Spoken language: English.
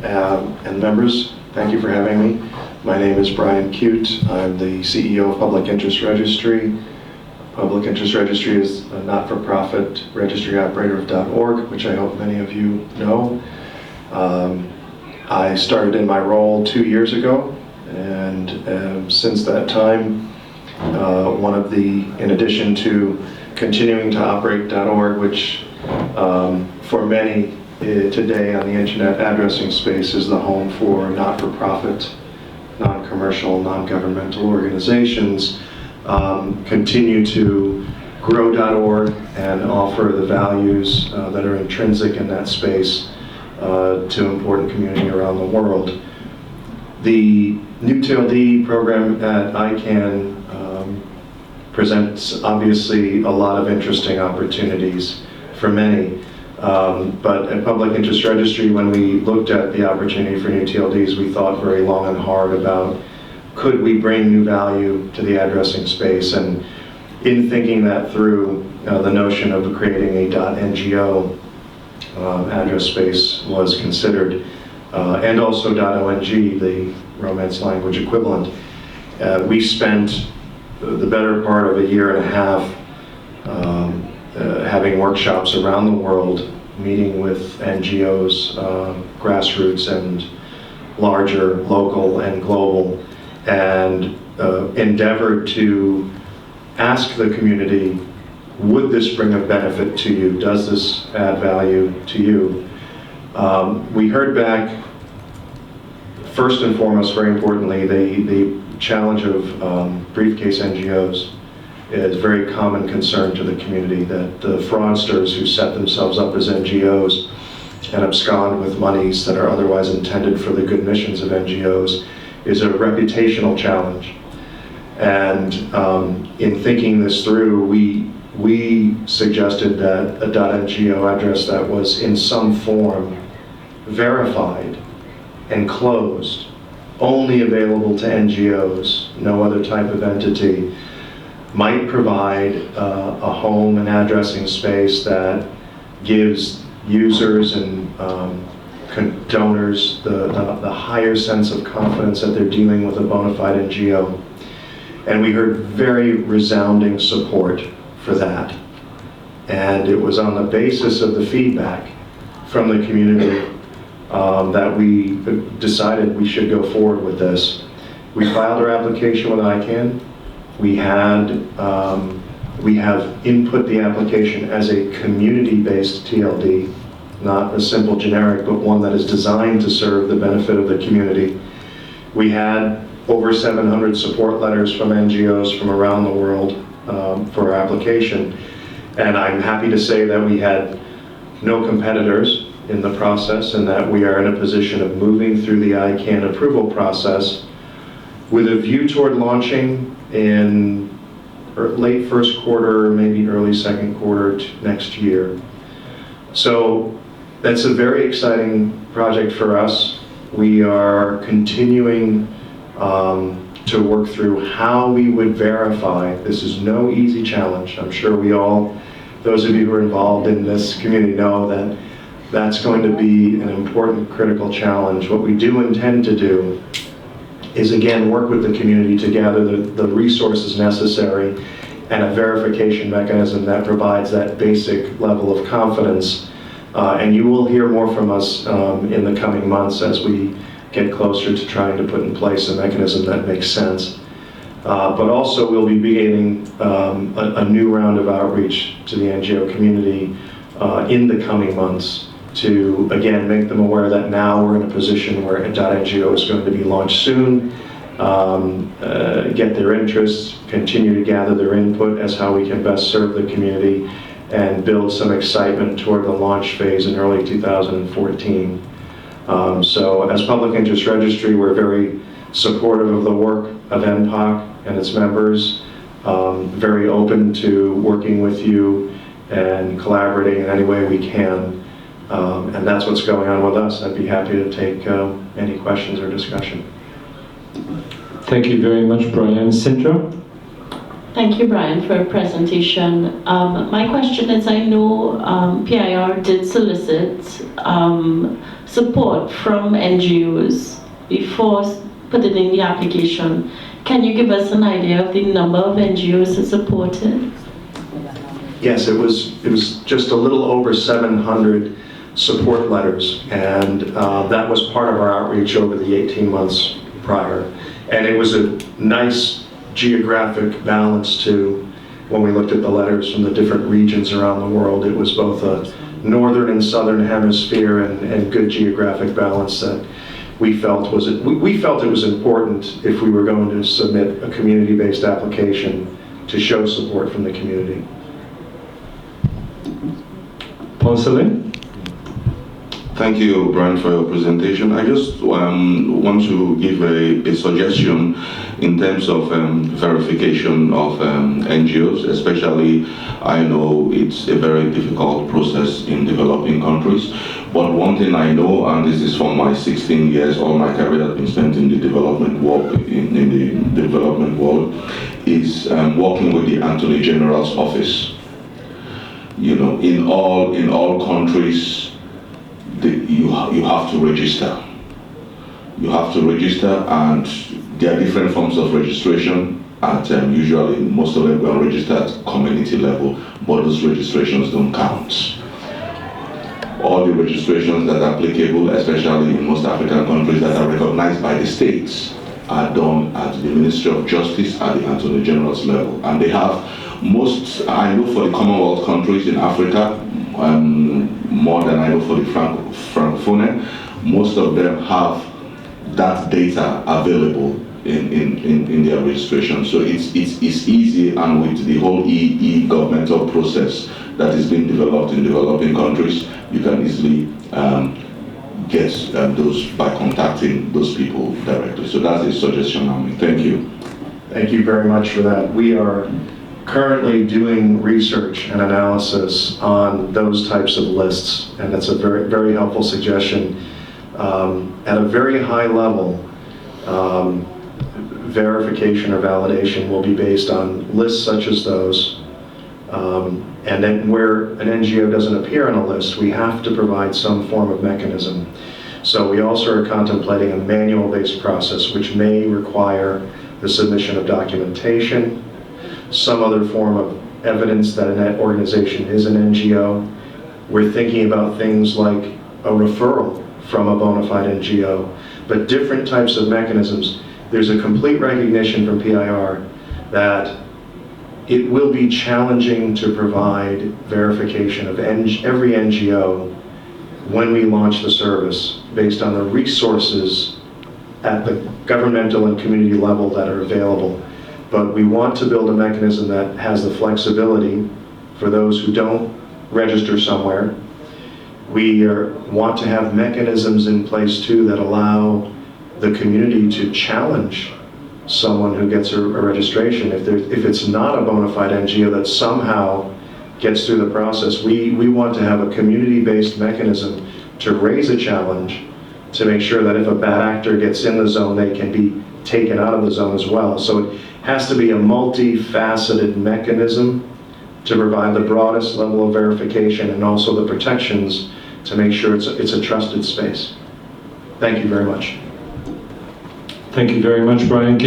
and members. Thank you for having me. My name is Brian Cute. I'm the CEO of Public Interest Registry. Public Interest Registry is a not-for-profit registry operator of .org, which I hope many of you know. I started in my role 2 years ago, and since that time, in addition to continuing to operate .org, which for many today on the internet addressing space is the home for not-for-profit, non-commercial, non-governmental organizations, continue to grow .org and offer the values that are intrinsic in that space to important community around the world. The New TLD program at ICANN presents obviously a lot of interesting opportunities for many. But at Public Interest Registry, when we looked at the opportunity for new TLDs, we thought very long and hard about could we bring new value to the addressing space. And in thinking that through, the notion of creating a .ngo address space was considered, and also .ong, the Romance language equivalent. We spent the better part of a year and a half having workshops around the world, meeting with NGOs, grassroots and larger, local and global, and endeavored to ask the community, would this bring a benefit to you? Does this add value to you? We heard back, first and foremost, very importantly, the challenge of briefcase NGOs is a very common concern to the community, that the fraudsters who set themselves up as NGOs and abscond with monies that are otherwise intended for the good missions of NGOs is a reputational challenge. And in thinking this through, we suggested that a .ngo address that was in some form verified and closed, only available to NGOs, no other type of entity, might provide a home and addressing space that gives users and donors the higher sense of confidence that they're dealing with a bona fide NGO. And we heard very resounding support for that. And it was on the basis of the feedback from the community that we decided we should go forward with this. We filed our application with ICANN. We have input the application as a community-based TLD, not a simple generic, but one that is designed to serve the benefit of the community. We had over 700 support letters from NGOs from around the world for our application. And I'm happy to say that we had no competitors in the process, and that we are in a position of moving through the ICANN approval process with a view toward launching in late first quarter, maybe early second quarter next year. So that's a very exciting project for us. We are continuing to work through how we would verify. This is no easy challenge. I'm sure those of you who are involved in this community know that that's going to be an important, critical challenge. What we do intend to do is, again, work with the community to gather the resources necessary and a verification mechanism that provides that basic level of confidence. And you will hear more from us in the coming months as we get closer to trying to put in place a mechanism that makes sense. But also we'll be beginning a new round of outreach to the NGO community in the coming months to, again, make them aware that now we're in a position where a .ngo is going to be launched soon, get their interests, continue to gather their input as how we can best serve the community, and build some excitement toward the launch phase in early 2014. So as Public Interest Registry, we're very supportive of the work of NPOC and its members, very open to working with you and collaborating in any way we can. And that's what's going on with us. I'd be happy to take any questions or discussion. Thank you very much, Brian. Cynthia? Thank you, Brian, for a presentation. My question is, I know PIR did solicit support from NGOs before putting in the application. Can you give us an idea of the number of NGOs that supported? Yes, it was just a little over 700 support letters, and that was part of our outreach over the 18 months prior. And it was a nice geographic balance too. When we looked at the letters from the different regions around the world, it was both a northern and southern hemisphere and good geographic balance that we felt it was important if we were going to submit a community-based application to show support from the community. Paul Celine? Thank you, Brian, for your presentation. I just want to give a suggestion in terms of verification of NGOs, especially I know it's a very difficult process in developing countries, but one thing I know, and this is from my 16 years, all my career has been spent in the development world, is working with the Attorney General's office. You know, in all countries, you have to register. You have to register, and there are different forms of registration. At usually, most of them are registered at community level, but those registrations don't count. All the registrations that are applicable, especially in most African countries that are recognized by the states, are done at the Ministry of Justice at the Attorney General's level. And they have I know for the Commonwealth countries in Africa, more than I know for the Francophone, most of them have that data available in their registration. So it's easy, and with the whole e-governmental process that is being developed in developing countries, you can easily get those by contacting those people directly. So that's a suggestion I make. Thank you. Thank you very much for that. We are currently doing research and analysis on those types of lists, and that's a very, very helpful suggestion. At a very high level, verification or validation will be based on lists such as those. And then where an NGO doesn't appear on a list, we have to provide some form of mechanism. So we also are contemplating a manual-based process, which may require the submission of documentation, some other form of evidence that an organization is an NGO. We're thinking about things like a referral from a bona fide NGO, but different types of mechanisms. There's a complete recognition from PIR that it will be challenging to provide verification of every NGO when we launch the service based on the resources at the governmental and community level that are available. But we want to build a mechanism that has the flexibility for those who don't register somewhere. We want to have mechanisms in place too that allow the community to challenge someone who gets a registration. If it's not a bona fide NGO that somehow gets through the process, we want to have a community-based mechanism to raise a challenge to make sure that if a bad actor gets in the zone, they can be taken out of the zone as well. So it has to be a multifaceted mechanism to provide the broadest level of verification and also the protections to make sure it's a trusted space. Thank you very much. Thank you very much, Brian.